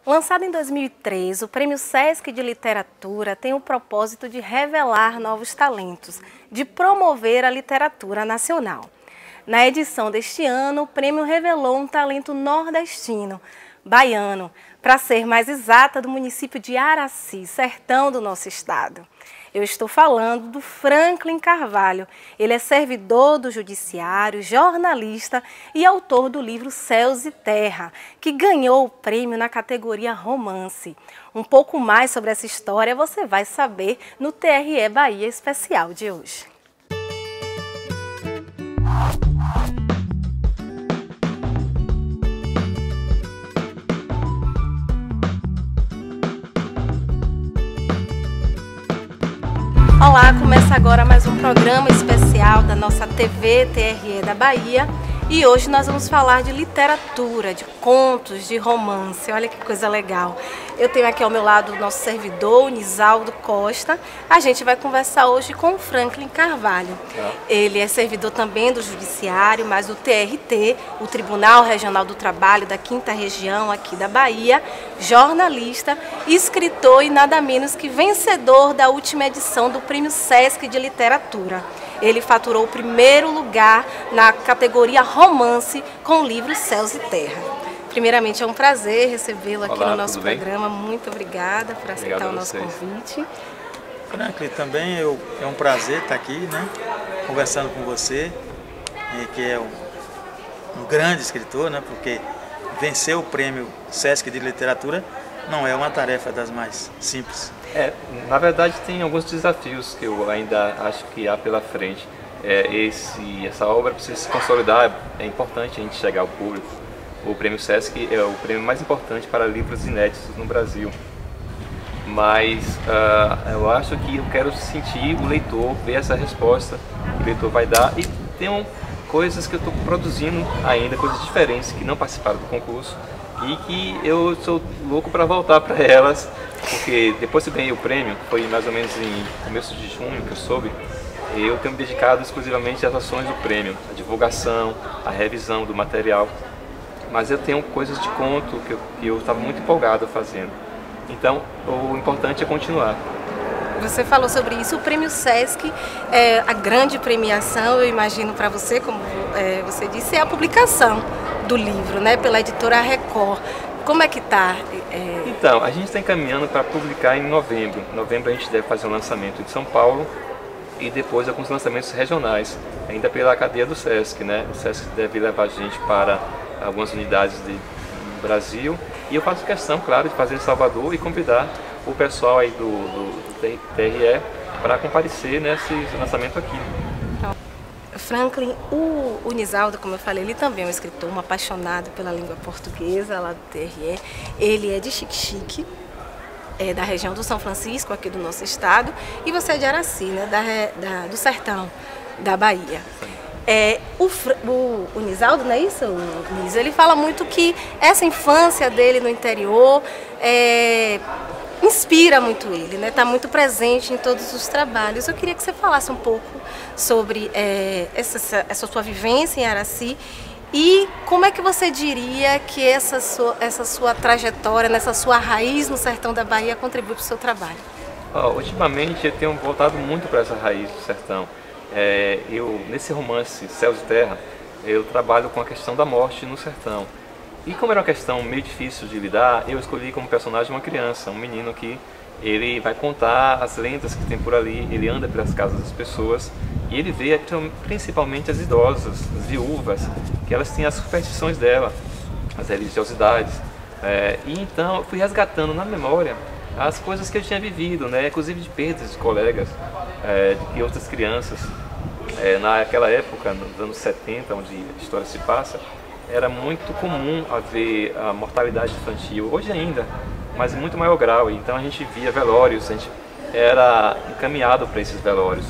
Lançado em 2003, o Prêmio Sesc de Literatura tem o propósito de revelar novos talentos, de promover a literatura nacional. Na edição deste ano, o prêmio revelou um talento nordestino, baiano, para ser mais exata, do município de Araci, sertão do nosso estado. Eu estou falando do Franklin Carvalho. Ele é servidor do Judiciário, jornalista e autor do livro Céus e Terra, que ganhou o prêmio na categoria Romance. Um pouco mais sobre essa história você vai saber no TRE Bahia Especial de hoje. Olá, começa agora mais um programa especial da nossa TV TRE da Bahia e hoje nós vamos falar de literatura, de contos, de romance. Olha que coisa legal. Eu tenho aqui ao meu lado o nosso servidor, o Nisaldo Costa. A gente vai conversar hoje com o Franklin Carvalho. Ele é servidor também do Judiciário, mas do TRT, o Tribunal Regional do Trabalho da 5ª Região aqui da Bahia, jornalista, escritor e nada menos que vencedor da última edição do Prêmio Sesc de Literatura. Ele faturou o primeiro lugar na categoria Romance com o livro Céus e Terra. Primeiramente, é um prazer recebê-lo aqui no nosso programa. Muito obrigada por aceitar o nosso convite. Franklin, também é um prazer estar aqui, né, conversando com você, que é um grande escritor, né, porque vencer o prêmio Sesc de Literatura não é uma tarefa das mais simples. Na verdade tem alguns desafios que eu ainda acho que há pela frente. Essa obra precisa se consolidar, é importante a gente chegar ao público. O Prêmio Sesc é o prêmio mais importante para livros inéditos no Brasil. Mas eu acho que eu quero sentir o leitor, ver essa resposta que o leitor vai dar. E tem coisas que eu estou produzindo ainda, coisas diferentes que não participaram do concurso e que eu sou louco para voltar para elas, porque depois que ganhei o prêmio, foi mais ou menos em começo de junho que eu soube, eu tenho me dedicado exclusivamente às ações do prêmio, a divulgação, a revisão do material, mas eu tenho coisas de conto que eu estava muito empolgado fazendo, então o importante é continuar. Você falou sobre isso, o Prêmio Sesc, a grande premiação, eu imagino para você, como você disse, é a publicação do livro, né, pela editora Record. Como é que está? Então, a gente está encaminhando para publicar em novembro. Em novembro a gente deve fazer um lançamento em São Paulo e depois alguns lançamentos regionais, ainda pela cadeia do Sesc, né? O Sesc deve levar a gente para algumas unidades do Brasil e eu faço questão, claro, de fazer em Salvador e convidar o pessoal aí do TRE para comparecer nesse lançamento aqui. Franklin, o Nisaldo, como eu falei, ele também é um escritor, um apaixonado pela língua portuguesa lá do TRE. Ele é de Xique-Xique, da região do São Francisco, aqui do nosso estado, e você é de Araci, né, do sertão da Bahia. O Nisaldo, não é isso, Nis? Ele fala muito que essa infância dele no interior inspira muito ele, né? Está muito presente em todos os trabalhos. Eu queria que você falasse um pouco sobre essa sua vivência em Araci e como é que você diria que essa sua trajetória, nessa sua raiz no sertão da Bahia contribui para o seu trabalho. Ultimamente eu tenho voltado muito para essa raiz do sertão. Nesse romance Céus e Terra, eu trabalho com a questão da morte no sertão. E como era uma questão meio difícil de lidar, eu escolhi como personagem uma criança, um menino que ele vai contar as lendas que tem por ali, ele anda pelas casas das pessoas e ele vê principalmente as idosas, as viúvas, que elas têm as superstições dela, as religiosidades. E então eu fui resgatando na memória as coisas que eu tinha vivido, né? Inclusive de perdas de colegas e outras crianças. Naquela época, nos anos 70, onde a história se passa, era muito comum haver a mortalidade infantil, hoje ainda, mas em muito maior grau. Então a gente via velórios, a gente era encaminhado para esses velórios,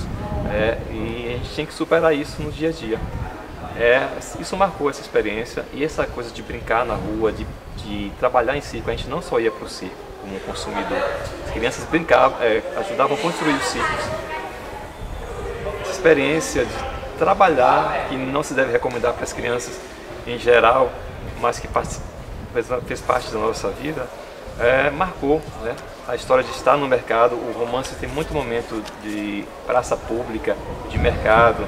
e a gente tinha que superar isso no dia a dia. Isso marcou essa experiência e essa coisa de brincar na rua, de trabalhar em circo. A gente não só ia para o circo como consumidor, as crianças brincavam, ajudavam a construir os circos. Essa experiência de trabalhar, que não se deve recomendar para as crianças em geral, mas que fez parte da nossa vida, marcou, né, a história de estar no mercado. O romance tem muito momento de praça pública, de mercado,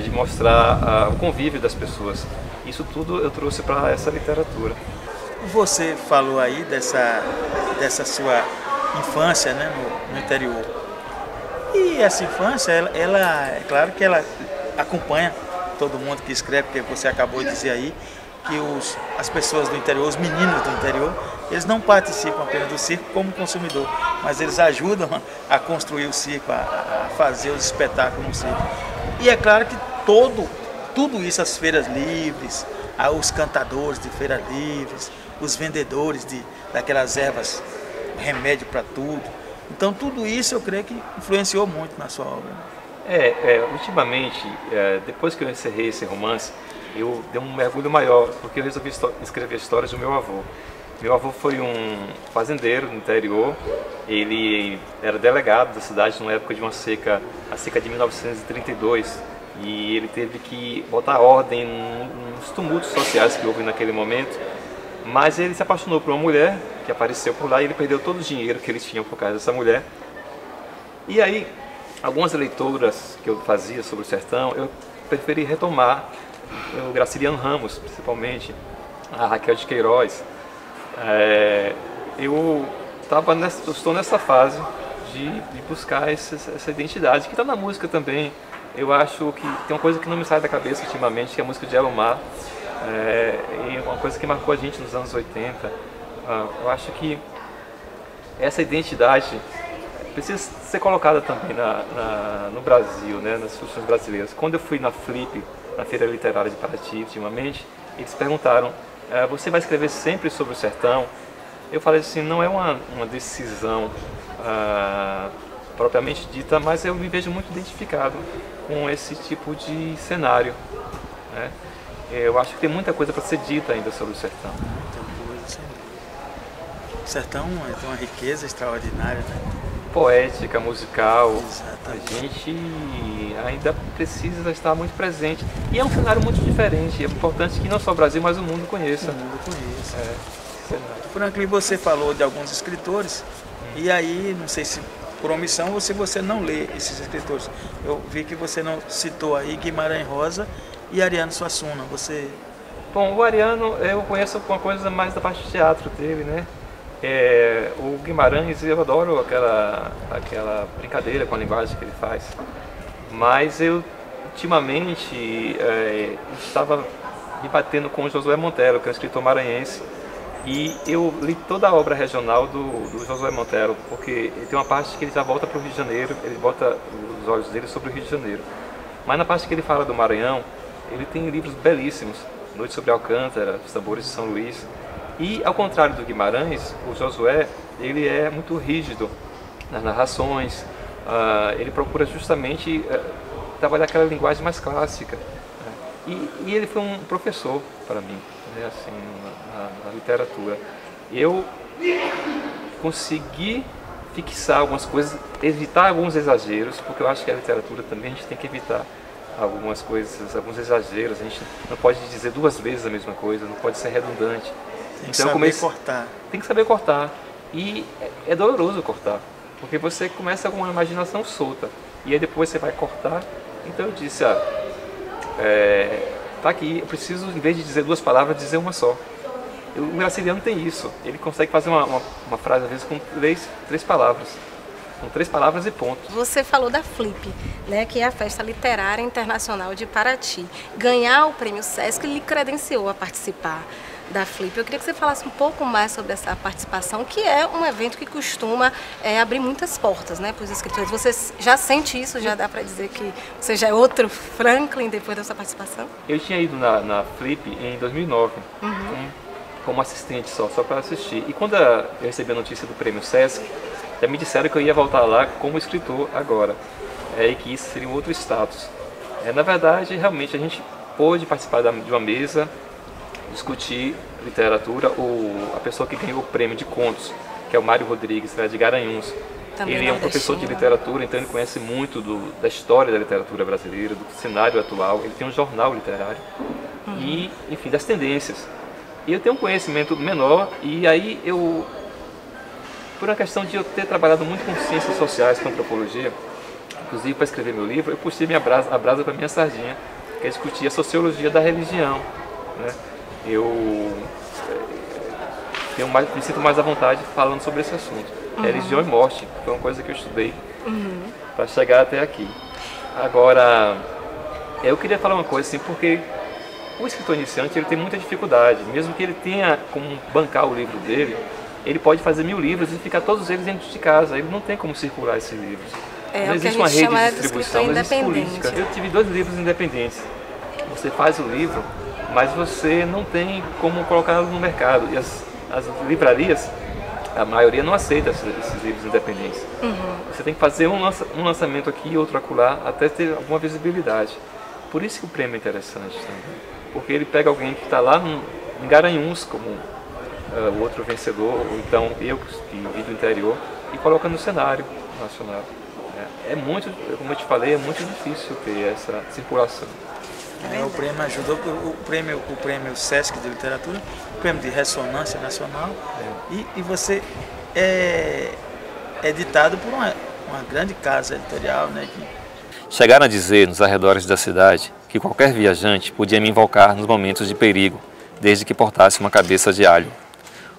de mostrar o convívio das pessoas. Isso tudo eu trouxe para essa literatura. Você falou aí dessa sua infância, né, no interior. E essa infância, ela é claro que ela acompanha todo mundo que escreve, porque você acabou de dizer aí que as pessoas do interior, os meninos do interior, eles não participam apenas do circo como consumidor, mas eles ajudam a construir o circo, a fazer os espetáculos no circo. E é claro que tudo isso, as feiras livres, os cantadores de feiras livres, os vendedores daquelas ervas, remédio para tudo. Então tudo isso eu creio que influenciou muito na sua obra. Ultimamente, depois que eu encerrei esse romance, eu dei um mergulho maior, porque eu resolvi escrever histórias do meu avô. Meu avô foi um fazendeiro no interior, ele era delegado da cidade numa época de uma seca, a seca de 1932, e ele teve que botar ordem nos tumultos sociais que houve naquele momento, mas ele se apaixonou por uma mulher que apareceu por lá e ele perdeu todo o dinheiro que ele tinha por causa dessa mulher. E aí, algumas leituras que eu fazia sobre o sertão, eu preferi retomar o Graciliano Ramos, principalmente, a Raquel de Queiroz. Eu estou nessa fase de buscar essa identidade, que está na música também. Eu acho que tem uma coisa que não me sai da cabeça ultimamente, que é a música de Elomar, e uma coisa que marcou a gente nos anos 80. Eu acho que essa identidade precisa ser colocada também no Brasil, né, nas instituições brasileiras. Quando eu fui na Flip, na Feira Literária de Paraty, ultimamente, eles perguntaram: você vai escrever sempre sobre o sertão? Eu falei assim, não é uma decisão propriamente dita, mas eu me vejo muito identificado com esse tipo de cenário, né? Eu acho que tem muita coisa para ser dita ainda sobre o sertão. Muita coisa, sim. O sertão tem uma riqueza extraordinária, né? Poética, musical. Exatamente. A gente ainda precisa estar muito presente. E é um cenário muito diferente. É importante que não só o Brasil, mas o mundo conheça. O mundo conheça. Franklin, você falou de alguns escritores, e aí, não sei se por omissão ou se você não lê esses escritores. Eu vi que você não citou aí Guimarães Rosa e Ariano Suassuna. Bom, o Ariano eu conheço uma coisa mais da parte de teatro dele, né? O Guimarães, eu adoro aquela brincadeira com a linguagem que ele faz, mas eu ultimamente estava me batendo com o Josué Monteiro, que é um escritor maranhense, e eu li toda a obra regional do Josué Monteiro, porque ele tem uma parte que ele já volta para o Rio de Janeiro, ele bota os olhos dele sobre o Rio de Janeiro, mas na parte que ele fala do Maranhão, ele tem livros belíssimos, Noite sobre Alcântara, Os Tambores de São Luís. E ao contrário do Guimarães, o Josué, ele é muito rígido nas narrações, ele procura justamente trabalhar aquela linguagem mais clássica, né? E ele foi um professor para mim, né, assim, na literatura. Eu consegui fixar algumas coisas, evitar alguns exageros, porque eu acho que a literatura também a gente tem que evitar algumas coisas, alguns exageros. A gente não pode dizer duas vezes a mesma coisa, não pode ser redundante. Tem que saber cortar. Tem que saber cortar. E é doloroso cortar, porque você começa com uma imaginação solta e aí depois você vai cortar. Então eu disse, tá aqui, eu preciso, em vez de dizer duas palavras, dizer uma só. O Graciliano tem isso, ele consegue fazer uma frase às vezes com três palavras. Com 3 palavras e ponto. Você falou da Flip, né, que é a Festa Literária Internacional de Paraty. Ganhar o Prêmio Sesc lhe credenciou a participar da Flip. Eu queria que você falasse um pouco mais sobre essa participação, que é um evento que costuma abrir muitas portas, né, para os escritores. Você já sente isso? Já dá para dizer que você já é outro Franklin depois dessa participação? Eu tinha ido na Flip em 2009, como assistente só para assistir. E quando eu recebi a notícia do Prêmio Sesc, já me disseram que eu ia voltar lá como escritor agora, e que isso seria um outro status. Na verdade, realmente, a gente pôde participar de uma mesa, discutir literatura. A pessoa que ganhou o prêmio de contos, que é o Mário Rodrigues, de Garanhuns, também ele é um professor de literatura, então ele conhece muito da história da literatura brasileira, do cenário atual. Ele tem um jornal literário e, enfim, das tendências. E eu tenho um conhecimento menor, e aí eu por uma questão de eu ter trabalhado muito com ciências sociais, com antropologia, inclusive para escrever meu livro, eu puxei a brasa para minha sardinha, que é discutir a sociologia da religião, né? Eu me sinto mais à vontade falando sobre esse assunto. Religião e morte, foi uma coisa que eu estudei para chegar até aqui. Agora, eu queria falar uma coisa assim, porque o escritor iniciante ele tem muita dificuldade, mesmo que ele tenha como bancar o livro dele, ele pode fazer 1000 livros e ficar todos eles dentro de casa, ele não tem como circular esses livros. Não existe uma rede de distribuição, não existe política. Eu tive 2 livros independentes. Você faz o livro, mas você não tem como colocá-lo no mercado. E as livrarias, a maioria não aceita esses livros independentes. Você tem que fazer um lançamento aqui e outro acolá, até ter alguma visibilidade. Por isso que o prêmio é interessante também. Porque ele pega alguém que está lá em Garanhuns, como o outro vencedor, ou então eu que vim do interior, e coloca no cenário nacional. É muito, como eu te falei, é muito difícil ter essa circulação. O prêmio ajudou, o prêmio Sesc de Literatura, o prêmio de Ressonância Nacional, e você é editado por uma grande casa editorial, né? Chegaram a dizer nos arredores da cidade que qualquer viajante podia me invocar nos momentos de perigo, desde que portasse uma cabeça de alho.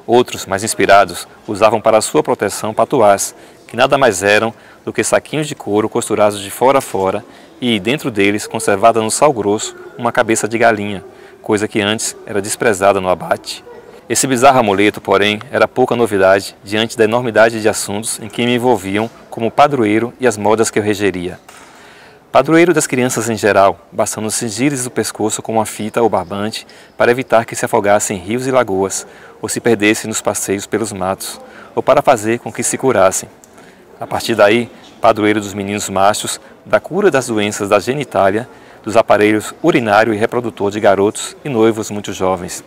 Outros, mais inspirados, usavam para sua proteção patuás, que nada mais eram do que saquinhos de couro costurados de fora a fora e, dentro deles, conservada no sal grosso, uma cabeça de galinha, coisa que antes era desprezada no abate. Esse bizarro amuleto, porém, era pouca novidade diante da enormidade de assuntos em que me envolviam como padroeiro e as modas que eu regeria. Padroeiro das crianças em geral, bastando cingir-lhes o pescoço com uma fita ou barbante para evitar que se afogassem em rios e lagoas, ou se perdessem nos passeios pelos matos, ou para fazer com que se curassem. A partir daí, padroeiro dos meninos machos, da cura das doenças da genitália, dos aparelhos urinário e reprodutor de garotos e noivos muito jovens.